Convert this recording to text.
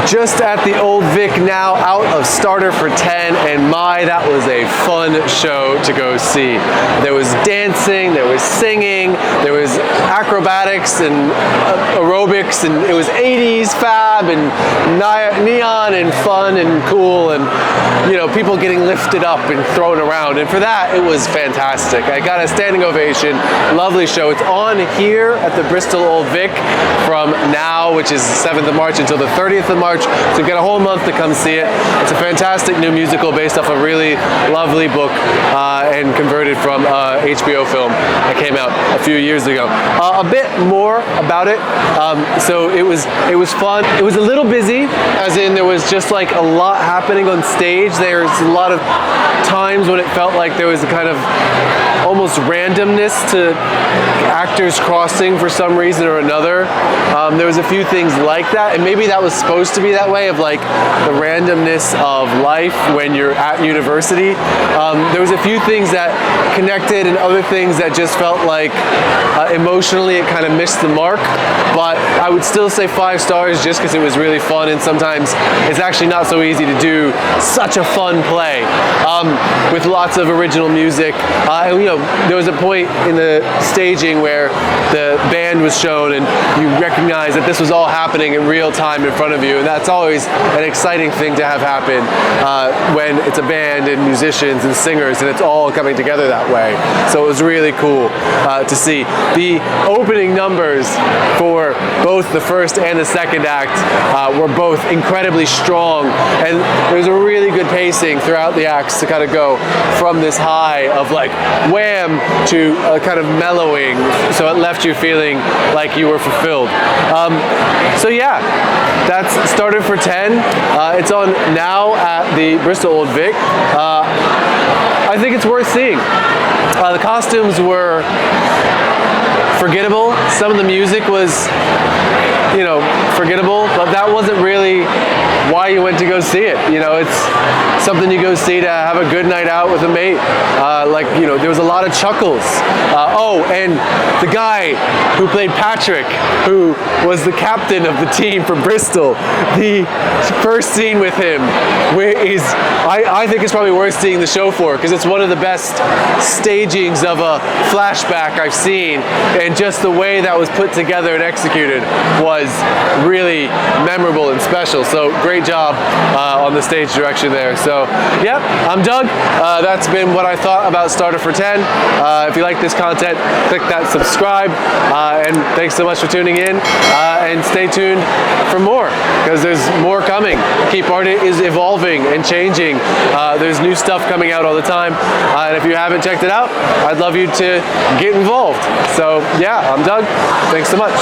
just at the Old Vic now, out of Starter for 10, and my, that was a fun show to go see. There was dancing, there was singing, there was acrobatics and aerobics, and it was 80s fab and neon and fun and cool, and you know, people getting lifted up and thrown around, and for that it was fantastic. I got a standing ovation. Lovely show. It's on here at the Bristol Old Vic from now, which is 7th of March, until the 30th of March, so you've got a whole month to come see it. It's a fantastic new musical based off a really lovely book and converted from HBO film that came out a few years ago. A bit more about it. So it was fun. It was a little busy, as in there was just like a lot happening on stage. There's a lot of times when it felt like there was a kind of almost randomness to actors crossing for some reason or another. There was a few things like that, and maybe that was supposed to be that way, of like the randomness of life when you're at university. There was a few things that connected and other things that just felt like emotionally it kind of missed the mark, but I would still say 5 stars just because it was really fun, and sometimes it's actually not so easy to do such a fun play with lots of original music. And you know, there was a point in the staging where the band was shown and you recognize that this was all happening in real time in front of you, and that's always an exciting thing to have happen when it's a band and musicians and singers and it's all coming together that way. So it was really cool to see. The opening numbers for both the first and the second act were both incredibly strong, and there was a really good pacing throughout the acts to kind of go from this high of like wham to a kind of mellowing, so it left you feeling like you were fulfilled. So yeah, that's Started for 10. It's on now at the Bristol Old Vic. I think it's worth seeing. The costumes were forgettable. Some of the music was, you know, forgettable, but that wasn't really why you went to go see it. You know, it's something you go see to have a good night out with a mate. Like, you know, there was a lot of chuckles. Oh, and the guy who played Patrick, who was the captain of the team for Bristol, the first scene with him is, I think it's probably worth seeing the show for, because it's one of the best stagings of a flashback I've seen, and just the way that was put together and executed was really memorable and special. So great job on the stage direction there. So yep, I'm Doug. That's been what I thought about Starter for 10. If you like this content, click that subscribe, and thanks so much for tuning in, and stay tuned for more, because there's more coming. Keep Art is evolving and changing. There's new stuff coming out all the time, and if you haven't checked it out, I'd love you to get involved. So yeah, I'm Doug. Thanks so much.